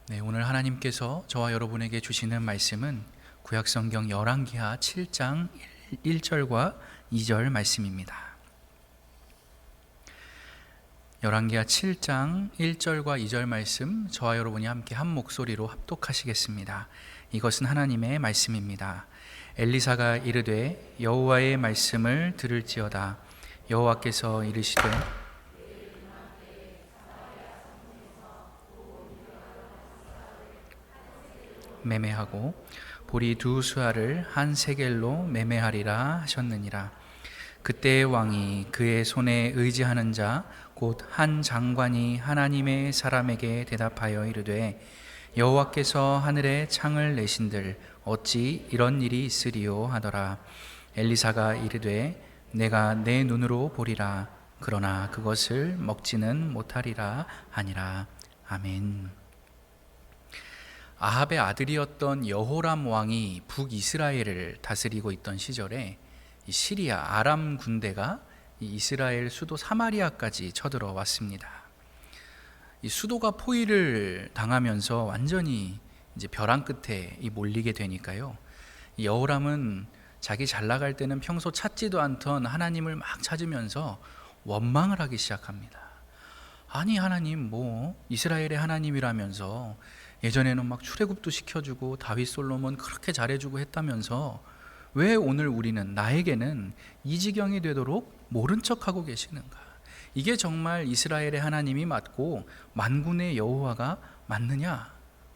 네, 오늘 하나님께서 저와 여러분에게 주시는 말씀은 구약성경 열왕기하 7장 1절과 2절 말씀입니다. 열왕기하 7장 1절과 2절 말씀, 저와 여러분이 함께 한 목소리로 합독하시겠습니다. 이것은 하나님의 말씀입니다. 엘리사가 이르되 여호와의 말씀을 들을지어다. 여호와께서 이르시되 매매하고 보리 두 수알을 한 세겔로 매매하리라 하셨느니라. 그때의 왕이 그의 손에 의지하는 자 곧 한 장관이 하나님의 사람에게 대답하여 이르되 여호와께서 하늘에 창을 내신들 어찌 이런 일이 있으리요 하더라. 엘리사가 이르되 내가 내 눈으로 보리라. 그러나 그것을 먹지는 못하리라 하니라. 아멘. 아합의 아들이었던 여호람 왕이 북이스라엘을 다스리고 있던 시절에 이 시리아 아람 군대가 이 이스라엘 수도 사마리아까지 쳐들어왔습니다. 이 수도가 포위를 당하면서 완전히 이제 벼랑 끝에 몰리게 되니까요. 이 여호람은 자기 잘 나갈 때는 평소 찾지도 않던 하나님을 막 찾으면서 원망을 하기 시작합니다. 아니 하나님 이스라엘의 하나님이라면서 예전에는 막 출애굽도 시켜주고 다윗 솔로몬 그렇게 잘해주고 했다면서 왜 오늘 나에게는 이 지경이 되도록 모른 척하고 계시는가? 이게 정말 이스라엘의 하나님이 맞고 만군의 여호와가 맞느냐?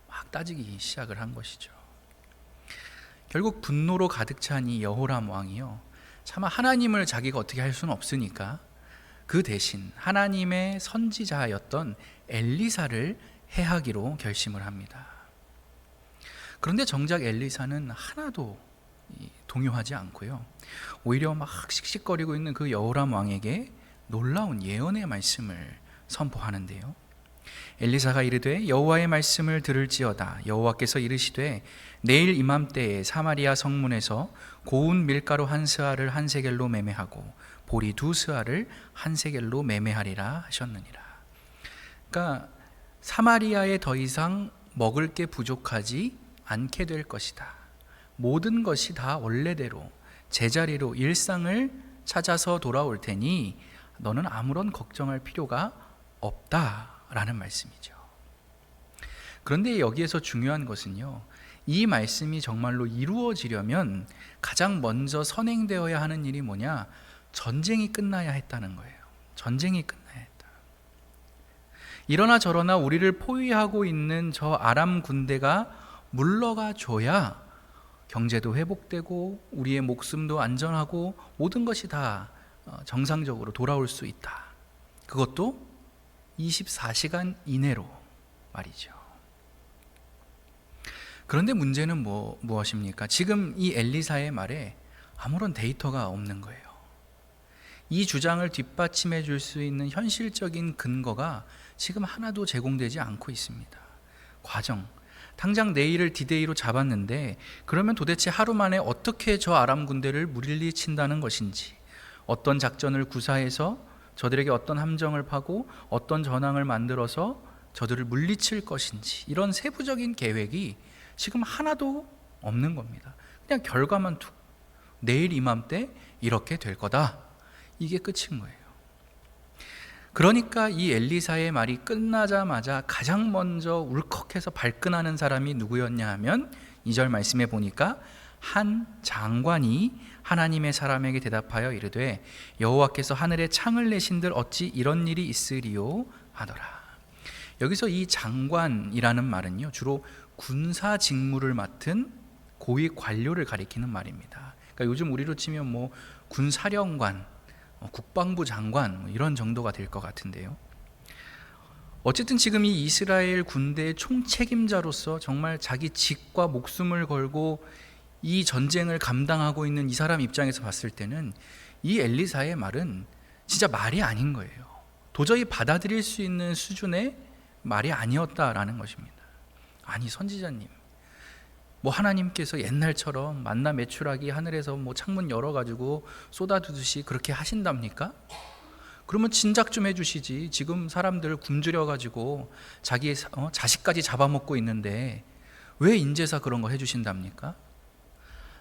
막 따지기 시작을 한 것이죠. 결국 분노로 가득 찬 이 여호람 왕이요, 차마 하나님을 자기가 어떻게 할 수는 없으니까 그 대신 하나님의 선지자였던 엘리사를 해하기로 결심을 합니다. 그런데 정작 엘리사는 하나도 동요하지 않고요, 오히려 막 씩씩거리고 있는 그 여호람 왕에게 놀라운 예언의 말씀을 선포하는데요. 엘리사가 이르되 여호와의 말씀을 들을지어다. 여호와께서 이르시되 내일 이맘때에 사마리아 성문에서 고운 밀가루 한 스아를 한 세겔로 매매하고 보리 두 스아를 한 세겔로 매매하리라 하셨느니라. 그러니까 사마리아에 더 이상 먹을 게 부족하지 않게 될 것이다. 모든 것이 다 원래대로 제자리로 일상을 찾아서 돌아올 테니 너는 아무런 걱정할 필요가 없다라는 말씀이죠. 그런데 여기에서 중요한 것은요, 이 말씀이 정말로 이루어지려면 가장 먼저 선행되어야 하는 일이 뭐냐? 전쟁이 끝나야 했다는 거예요. 전쟁이 끝나야 했다. 이러나 저러나 우리를 포위하고 있는 저 아람 군대가 물러가 줘야 경제도 회복되고 우리의 목숨도 안전하고 모든 것이 다 정상적으로 돌아올 수 있다. 그것도 24시간 이내로 말이죠. 그런데 문제는 무엇입니까? 지금 이 엘리사의 말에 아무런 데이터가 없는 거예요. 이 주장을 뒷받침해 줄 수 있는 현실적인 근거가 지금 하나도 제공되지 않고 있습니다. 당장 내일을 디데이로 잡았는데 그러면 도대체 하루 만에 어떻게 저 아람 군대를 물리친다는 것인지, 어떤 작전을 구사해서 저들에게 어떤 함정을 파고 어떤 전황을 만들어서 저들을 물리칠 것인지, 이런 세부적인 계획이 지금 하나도 없는 겁니다. 그냥 결과만 툭, 내일 이맘때 이렇게 될 거다, 이게 끝인 거예요. 그러니까 이 엘리사의 말이 끝나자마자 가장 먼저 울컥해서 발끈하는 사람이 누구였냐 하면 2절 말씀에 보니까 한 장관이 하나님의 사람에게 대답하여 이르되 여호와께서 하늘에 창을 내신들 어찌 이런 일이 있으리요 하더라. 여기서 이 장관이라는 말은요, 주로 군사 직무를 맡은 고위 관료를 가리키는 말입니다. 그러니까 요즘 우리로 치면 군사령관, 국방부 장관 이런 정도가 될 것 같은데요. 어쨌든 지금 이 이스라엘 군대의 총책임자로서 정말 자기 직과 목숨을 걸고 이 전쟁을 감당하고 있는 이 사람 입장에서 봤을 때는 이 엘리사의 말은 진짜 말이 아닌 거예요. 도저히 받아들일 수 있는 수준의 말이 아니었다라는 것입니다. 아니 선지자님, 하나님께서 옛날처럼 만나 메추라기 하늘에서 창문 열어가지고 쏟아두듯이 그렇게 하신답니까? 그러면 진작 좀 해주시지. 지금 사람들 굶주려가지고 자기 자식까지 잡아먹고 있는데 왜 인제사 그런 거 해주신답니까?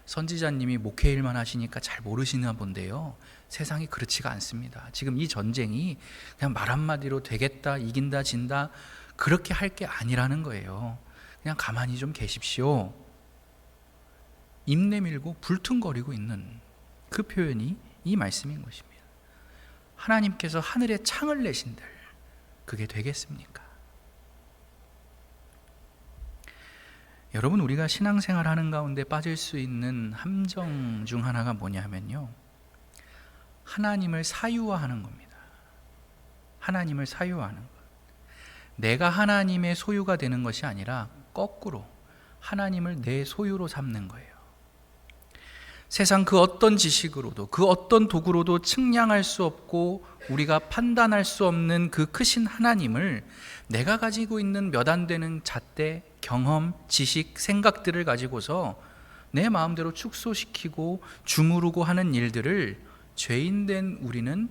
선지자님이 목회일만 하시니까 잘 모르시나 본데요, 세상이 그렇지가 않습니다. 지금 이 전쟁이 그냥 말 한마디로 되겠다, 이긴다, 진다 그렇게 할 게 아니라는 거예요. 그냥 가만히 좀 계십시오. 입 내밀고 불퉁거리고 있는 그 표현이 이 말씀인 것입니다. 하나님께서 하늘에 창을 내신들 그게 되겠습니까? 여러분, 우리가 신앙생활 하는 가운데 빠질 수 있는 함정 중 하나가 뭐냐면요, 하나님을 사유화하는 겁니다. 하나님을 사유화하는 것. 내가 하나님의 소유가 되는 것이 아니라 거꾸로 하나님을 내 소유로 삼는 거예요. 세상 그 어떤 지식으로도 그 어떤 도구로도 측량할 수 없고 우리가 판단할 수 없는 그 크신 하나님을 내가 가지고 있는 몇 안 되는 잣대, 경험, 지식, 생각들을 가지고서 내 마음대로 축소시키고 주무르고 하는 일들을 죄인된 우리는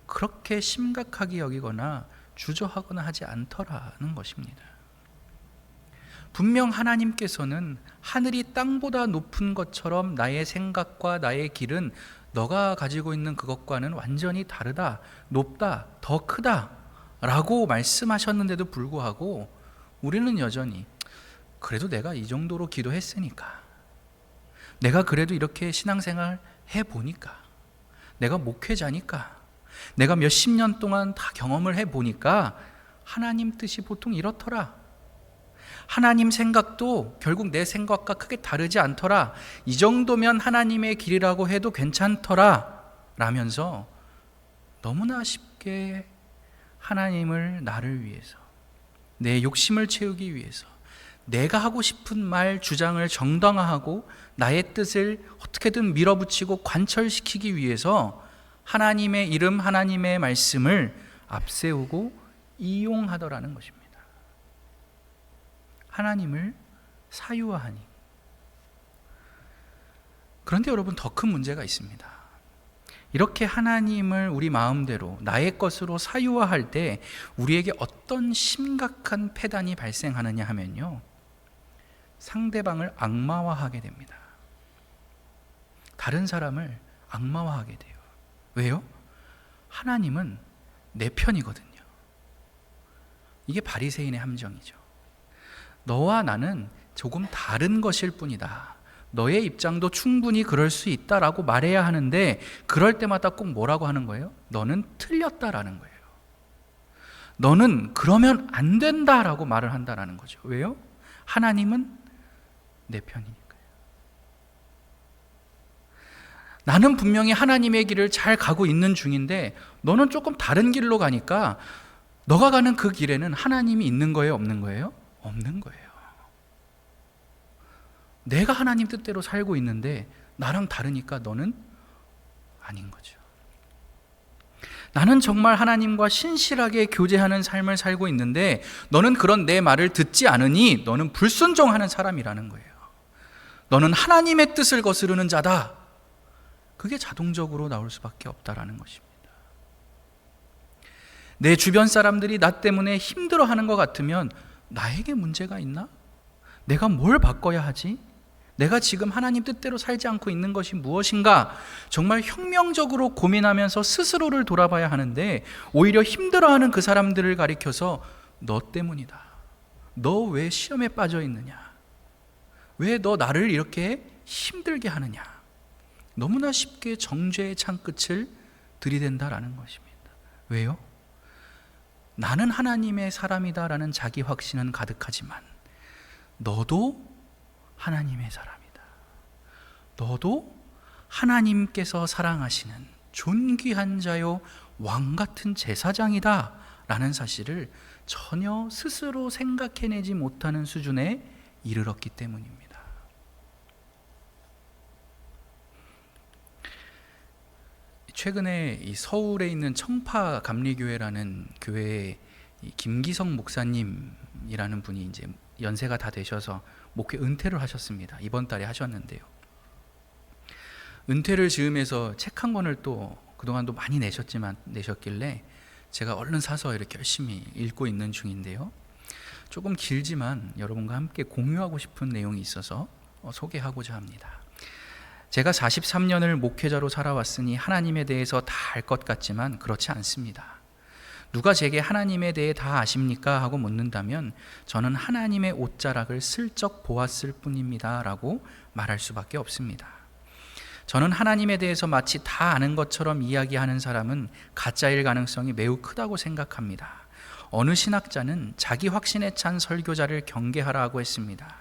그렇게 심각하게 여기거나 주저하거나 하지 않더라는 것입니다. 분명 하나님께서는 하늘이 땅보다 높은 것처럼 나의 생각과 나의 길은 너가 가지고 있는 그것과는 완전히 다르다, 높다, 더 크다 라고 말씀하셨는데도 불구하고 우리는 여전히 그래도 내가 이 정도로 기도했으니까, 내가 그래도 이렇게 신앙생활 해보니까, 내가 목회자니까, 내가 몇십 년 동안 다 경험을 해보니까 하나님 뜻이 보통 이렇더라, 하나님 생각도 결국 내 생각과 크게 다르지 않더라, 이 정도면 하나님의 길이라고 해도 괜찮더라 라면서 너무나 쉽게 하나님을 나를 위해서, 내 욕심을 채우기 위해서, 내가 하고 싶은 말, 주장을 정당화하고 나의 뜻을 어떻게든 밀어붙이고 관철시키기 위해서 하나님의 이름, 하나님의 말씀을 앞세우고 이용하더라는 것입니다. 하나님을 사유화하니. 그런데 여러분, 더 큰 문제가 있습니다. 이렇게 하나님을 우리 마음대로 나의 것으로 사유화할 때 우리에게 어떤 심각한 폐단이 발생하느냐 하면요, 상대방을 악마화하게 됩니다. 다른 사람을 악마화하게 돼요. 왜요? 하나님은 내 편이거든요. 이게 바리새인의 함정이죠. 너와 나는 조금 다른 것일 뿐이다, 너의 입장도 충분히 그럴 수 있다라고 말해야 하는데 그럴 때마다 꼭 뭐라고 하는 거예요? 너는 틀렸다라는 거예요. 너는 그러면 안 된다라고 말을 한다라는 거죠. 왜요? 하나님은 내 편이니까요. 나는 분명히 하나님의 길을 잘 가고 있는 중인데 너는 조금 다른 길로 가니까 너가 가는 그 길에는 하나님이 있는 거예요, 없는 거예요? 없는 거예요. 내가 하나님 뜻대로 살고 있는데 나랑 다르니까 너는 아닌 거죠. 나는 정말 하나님과 신실하게 교제하는 삶을 살고 있는데 너는 그런 내 말을 듣지 않으니 너는 불순종하는 사람이라는 거예요. 너는 하나님의 뜻을 거스르는 자다. 그게 자동적으로 나올 수밖에 없다라는 것입니다. 내 주변 사람들이 나 때문에 힘들어하는 것 같으면 나에게 문제가 있나? 내가 뭘 바꿔야 하지? 내가 지금 하나님 뜻대로 살지 않고 있는 것이 무엇인가? 정말 혁명적으로 고민하면서 스스로를 돌아봐야 하는데 오히려 힘들어하는 그 사람들을 가리켜서 너 때문이다, 너 왜 시험에 빠져 있느냐, 왜 너 나를 이렇게 힘들게 하느냐, 너무나 쉽게 정죄의 창끝을 들이댄다라는 것입니다. 왜요? 나는 하나님의 사람이다라는 자기 확신은 가득하지만 너도 하나님의 사람이다, 너도 하나님께서 사랑하시는 존귀한 자요 왕같은 제사장이다 라는 사실을 전혀 스스로 생각해내지 못하는 수준에 이르렀기 때문입니다. 최근에 이 서울에 있는 청파 감리교회라는 교회에 김기성 목사님이라는 분이 이제 연세가 다 되셔서 목회 은퇴를 하셨습니다. 이번 달에 하셨는데요. 은퇴를 즈음해서 책 한 권을 또 그동안도 많이 내셨길래 제가 얼른 사서 이렇게 열심히 읽고 있는 중인데요. 조금 길지만 여러분과 함께 공유하고 싶은 내용이 있어서 소개하고자 합니다. 제가 43년을 목회자로 살아왔으니 하나님에 대해서 다 알 것 같지만 그렇지 않습니다. 누가 제게 하나님에 대해 다 아십니까? 하고 묻는다면 저는 하나님의 옷자락을 슬쩍 보았을 뿐입니다 라고 말할 수밖에 없습니다. 저는 하나님에 대해서 마치 다 아는 것처럼 이야기하는 사람은 가짜일 가능성이 매우 크다고 생각합니다. 어느 신학자는 자기 확신에 찬 설교자를 경계하라고 했습니다.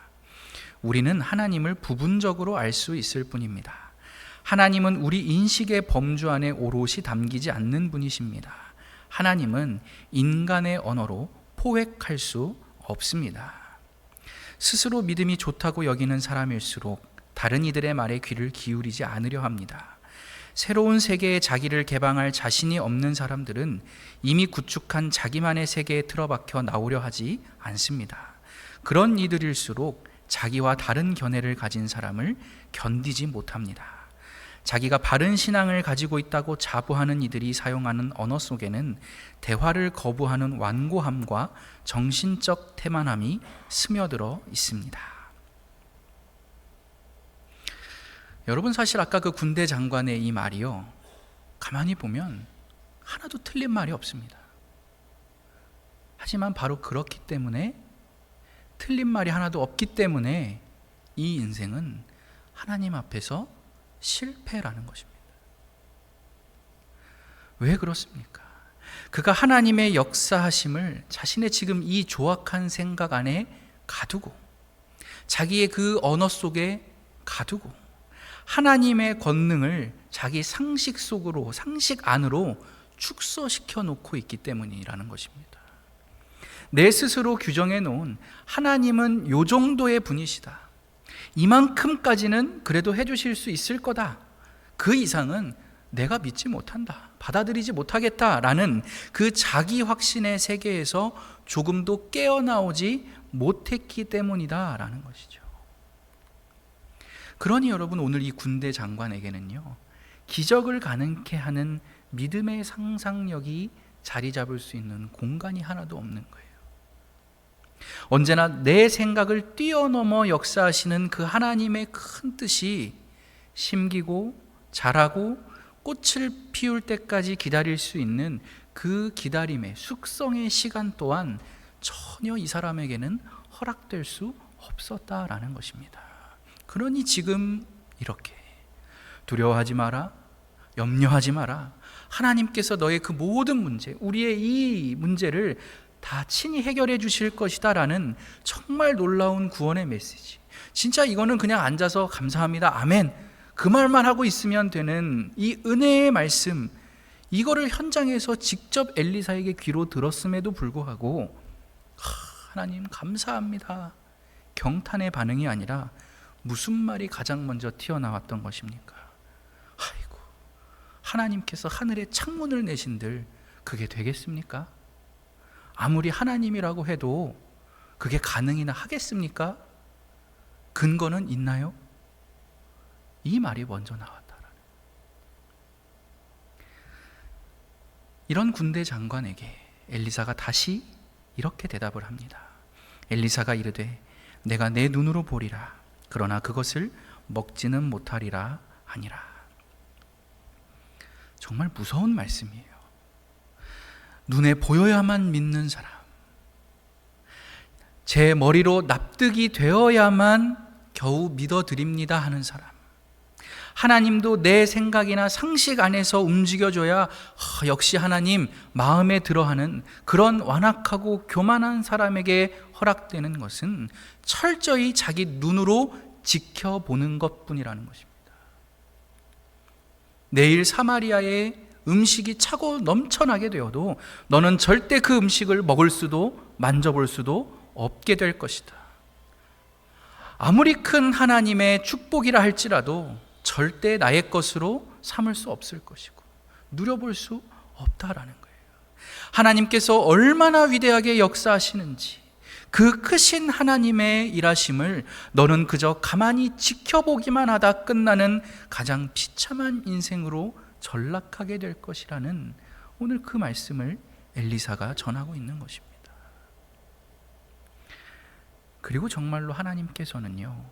우리는 하나님을 부분적으로 알 수 있을 뿐입니다. 하나님은 우리 인식의 범주 안에 오롯이 담기지 않는 분이십니다. 하나님은 인간의 언어로 포획할 수 없습니다. 스스로 믿음이 좋다고 여기는 사람일수록 다른 이들의 말에 귀를 기울이지 않으려 합니다. 새로운 세계에 자기를 개방할 자신이 없는 사람들은 이미 구축한 자기만의 세계에 틀어박혀 나오려 하지 않습니다. 그런 이들일수록 자기와 다른 견해를 가진 사람을 견디지 못합니다. 자기가 바른 신앙을 가지고 있다고 자부하는 이들이 사용하는 언어 속에는 대화를 거부하는 완고함과 정신적 태만함이 스며들어 있습니다. 여러분, 사실 아까 그 군대 장관의 이 말이요, 가만히 보면 하나도 틀린 말이 없습니다. 하지만 바로 그렇기 때문에, 틀린 말이 하나도 없기 때문에 이 인생은 하나님 앞에서 실패라는 것입니다. 왜 그렇습니까? 그가 하나님의 역사하심을 자신의 지금 이 조악한 생각 안에 가두고, 자기의 그 언어 속에 가두고, 하나님의 권능을 자기 상식 속으로, 상식 안으로 축소시켜 놓고 있기 때문이라는 것입니다. 내 스스로 규정해 놓은 하나님은 요 정도의 분이시다, 이만큼까지는 그래도 해주실 수 있을 거다, 그 이상은 내가 믿지 못한다, 받아들이지 못하겠다라는 그 자기 확신의 세계에서 조금도 깨어나오지 못했기 때문이다라는 것이죠. 그러니 여러분, 오늘 이 군대 장관에게는요, 기적을 가능케 하는 믿음의 상상력이 자리 잡을 수 있는 공간이 하나도 없는 거예요. 언제나 내 생각을 뛰어넘어 역사하시는 그 하나님의 큰 뜻이 심기고 자라고 꽃을 피울 때까지 기다릴 수 있는 그 기다림의 숙성의 시간 또한 전혀 이 사람에게는 허락될 수 없었다라는 것입니다. 그러니 지금 이렇게 두려워하지 마라, 염려하지 마라, 하나님께서 너의 그 모든 문제, 우리의 이 문제를 다 친히 해결해 주실 것이다 라는 정말 놀라운 구원의 메시지. 진짜 이거는 그냥 앉아서 감사합니다, 아멘, 그 말만 하고 있으면 되는 이 은혜의 말씀, 이거를 현장에서 직접 엘리사에게 귀로 들었음에도 불구하고 하나님 감사합니다, 경탄의 반응이 아니라 무슨 말이 가장 먼저 튀어나왔던 것입니까? 아이고, 하나님께서 하늘에 창문을 내신들 그게 되겠습니까? 아무리 하나님이라고 해도 그게 가능이나 하겠습니까? 근거는 있나요? 이 말이 먼저 나왔다라는. 이런 군대 장관에게 엘리사가 다시 이렇게 대답을 합니다. 엘리사가 이르되 내가 내 눈으로 보리라, 그러나 그것을 먹지는 못하리라 하니라. 정말 무서운 말씀이에요. 눈에 보여야만 믿는 사람, 제 머리로 납득이 되어야만 겨우 믿어드립니다 하는 사람, 하나님도 내 생각이나 상식 안에서 움직여줘야 역시 하나님 마음에 들어하는 그런 완악하고 교만한 사람에게 허락되는 것은 철저히 자기 눈으로 지켜보는 것뿐이라는 것입니다. 내일 사마리아에 음식이 차고 넘쳐나게 되어도 너는 절대 그 음식을 먹을 수도 만져볼 수도 없게 될 것이다. 아무리 큰 하나님의 축복이라 할지라도 절대 나의 것으로 삼을 수 없을 것이고 누려볼 수 없다라는 거예요. 하나님께서 얼마나 위대하게 역사하시는지, 그 크신 하나님의 일하심을 너는 그저 가만히 지켜보기만 하다 끝나는 가장 비참한 인생으로 전락하게 될 것이라는 오늘 그 말씀을 엘리사가 전하고 있는 것입니다. 그리고 정말로 하나님께서는요,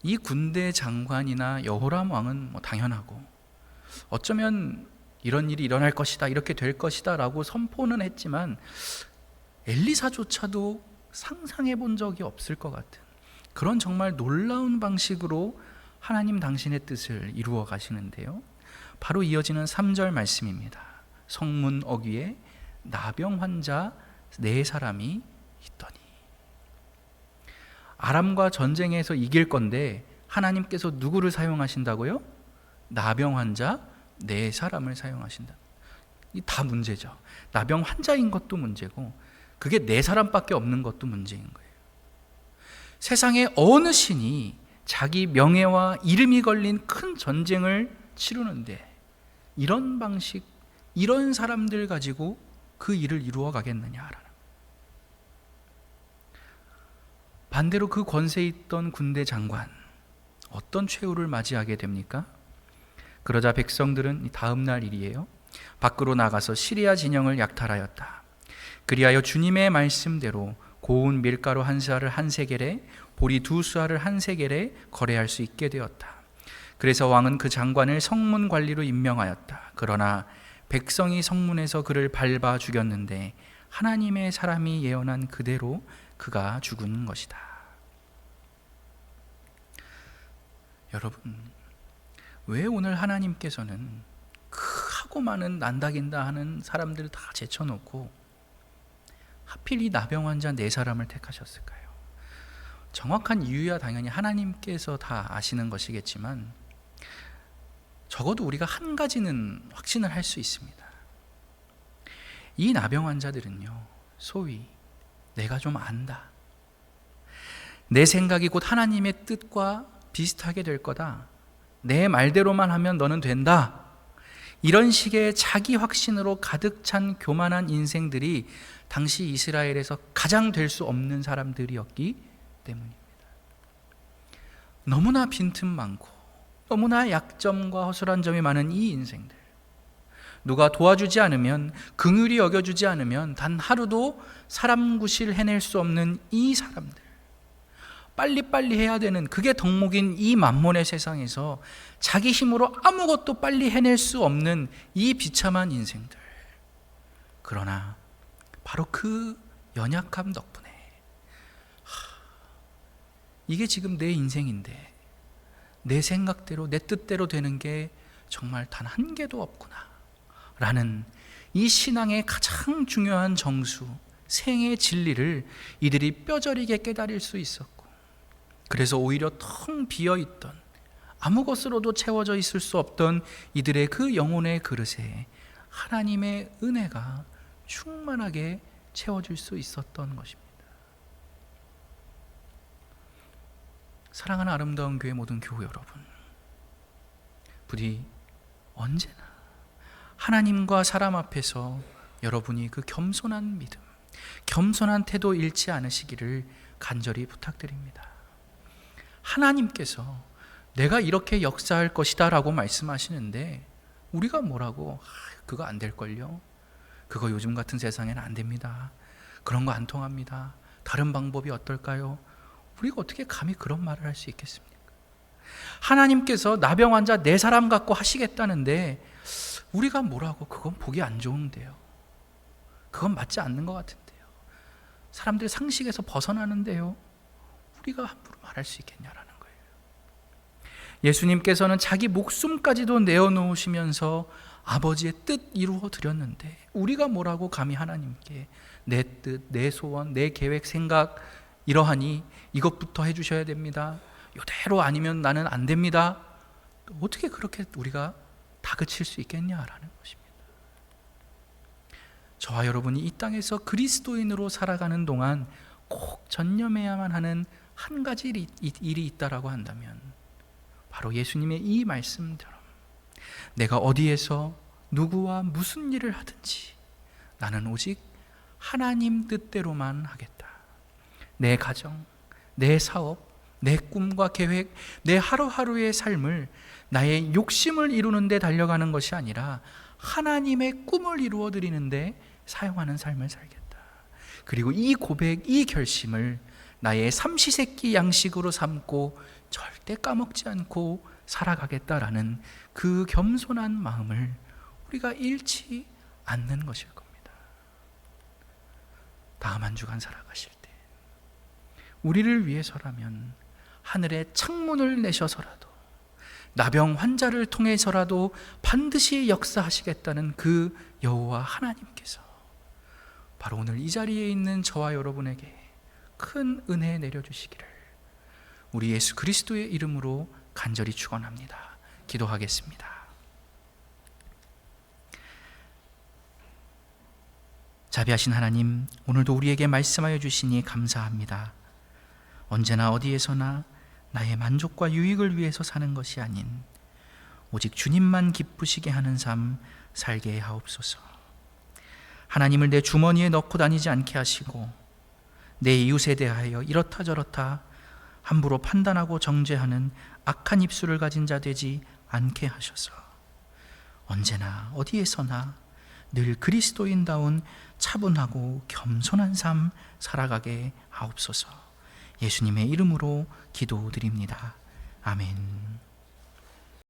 이 군대 장관이나 여호람 왕은 당연하고 어쩌면 이런 일이 일어날 것이다, 이렇게 될 것이다 라고 선포는 했지만 엘리사조차도 상상해 본 적이 없을 것 같은 그런 정말 놀라운 방식으로 하나님 당신의 뜻을 이루어 가시는데요, 바로 이어지는 3절 말씀입니다. 성문 어귀에 나병 환자 4사람이 있더니. 아람과 전쟁에서 이길 건데 하나님께서 누구를 사용하신다고요? 나병 환자 4사람을 사용하신다. 이 다 문제죠. 나병 환자인 것도 문제고 그게 4사람밖에 없는 것도 문제인 거예요. 세상에 어느 신이 자기 명예와 이름이 걸린 큰 전쟁을 치르는데 이런 방식, 이런 사람들 가지고 그 일을 이루어 가겠느냐라는. 반대로 그 권세에 있던 군대 장관, 어떤 최후를 맞이하게 됩니까? 그러자 백성들은 다음 날 일이에요. 밖으로 나가서 시리아 진영을 약탈하였다. 그리하여 주님의 말씀대로 고운 밀가루 1수알을 1세겔에 보리 2수알을 1세겔에 거래할 수 있게 되었다. 그래서 왕은 그 장관을 성문 관리로 임명하였다. 그러나 백성이 성문에서 그를 밟아 죽였는데 하나님의 사람이 예언한 그대로 그가 죽은 것이다. 여러분, 왜 오늘 하나님께서는 크고 많은 난다긴다 하는 사람들 다 제쳐놓고 하필 이 나병 환자 4사람을 택하셨을까요? 정확한 이유야 당연히 하나님께서 다 아시는 것이겠지만 적어도 우리가 한 가지는 확신을 할 수 있습니다. 이 나병 환자들은요, 소위 내가 좀 안다, 내 생각이 곧 하나님의 뜻과 비슷하게 될 거다, 내 말대로만 하면 너는 된다, 이런 식의 자기 확신으로 가득 찬 교만한 인생들이 당시 이스라엘에서 가장 될 수 없는 사람들이었기 때문입니다. 너무나 빈틈 많고 너무나 약점과 허술한 점이 많은 이 인생들, 누가 도와주지 않으면, 긍휼히 여겨주지 않으면 단 하루도 사람 구실 해낼 수 없는 이 사람들, 빨리빨리 해야 되는 그게 덕목인 이 만몬의 세상에서 자기 힘으로 아무것도 빨리 해낼 수 없는 이 비참한 인생들, 그러나 바로 그 연약함 덕분에 이게 지금 내 인생인데 내 생각대로 내 뜻대로 되는 게 정말 단 한 개도 없구나 라는 이 신앙의 가장 중요한 정수, 생의 진리를 이들이 뼈저리게 깨달을 수 있었고, 그래서 오히려 텅 비어있던, 아무것으로도 채워져 있을 수 없던 이들의 그 영혼의 그릇에 하나님의 은혜가 충만하게 채워질 수 있었던 것입니다. 사랑하는 아름다운 교회 모든 교우 여러분, 부디 언제나 하나님과 사람 앞에서 여러분이 그 겸손한 믿음, 겸손한 태도 잃지 않으시기를 간절히 부탁드립니다. 하나님께서 내가 이렇게 역사할 것이다 라고 말씀하시는데 우리가 뭐라고, 그거 안 될걸요, 그거 요즘 같은 세상에는 안 됩니다, 그런 거 안 통합니다, 다른 방법이 어떨까요? 우리가 어떻게 감히 그런 말을 할 수 있겠습니까? 하나님께서 나병 환자 4사람 갖고 하시겠다는데 우리가 뭐라고, 그건 보기 안 좋은데요, 그건 맞지 않는 것 같은데요, 사람들 상식에서 벗어나는데요, 우리가 함부로 말할 수 있겠냐라는 거예요. 예수님께서는 자기 목숨까지도 내어놓으시면서 아버지의 뜻 이루어 드렸는데 우리가 뭐라고 감히 하나님께 내 뜻, 내 소원, 내 계획, 생각 이러하니 이것부터 해주셔야 됩니다, 이대로 아니면 나는 안 됩니다, 어떻게 그렇게 우리가 다그칠 수 있겠냐라는 것입니다. 저와 여러분이 이 땅에서 그리스도인으로 살아가는 동안 꼭 전념해야만 하는 한 가지 일이 있다라고 한다면 바로 예수님의 이 말씀처럼 내가 어디에서 누구와 무슨 일을 하든지 나는 오직 하나님 뜻대로만 하겠다. 내 가정, 내 사업, 내 꿈과 계획, 내 하루하루의 삶을 나의 욕심을 이루는 데 달려가는 것이 아니라 하나님의 꿈을 이루어 드리는 데 사용하는 삶을 살겠다. 그리고 이 고백, 이 결심을 나의 삼시세끼 양식으로 삼고 절대 까먹지 않고 살아가겠다라는 그 겸손한 마음을 우리가 잃지 않는 것일 겁니다. 다음 한 주간 살아가실 때 우리를 위해서라면 하늘에 창문을 내셔서라도 나병 환자를 통해서라도 반드시 역사하시겠다는 그 여호와 하나님께서 바로 오늘 이 자리에 있는 저와 여러분에게 큰 은혜 내려주시기를 우리 예수 그리스도의 이름으로 간절히 축원합니다. 기도하겠습니다. 자비하신 하나님, 오늘도 우리에게 말씀하여 주시니 감사합니다. 언제나 어디에서나 나의 만족과 유익을 위해서 사는 것이 아닌 오직 주님만 기쁘시게 하는 삶 살게 하옵소서. 하나님을 내 주머니에 넣고 다니지 않게 하시고 내 이웃에 대하여 이렇다 저렇다 함부로 판단하고 정죄하는 악한 입술을 가진 자 되지 않게 하셔서 언제나 어디에서나 늘 그리스도인다운 차분하고 겸손한 삶 살아가게 하옵소서. 예수님의 이름으로 기도드립니다. 아멘.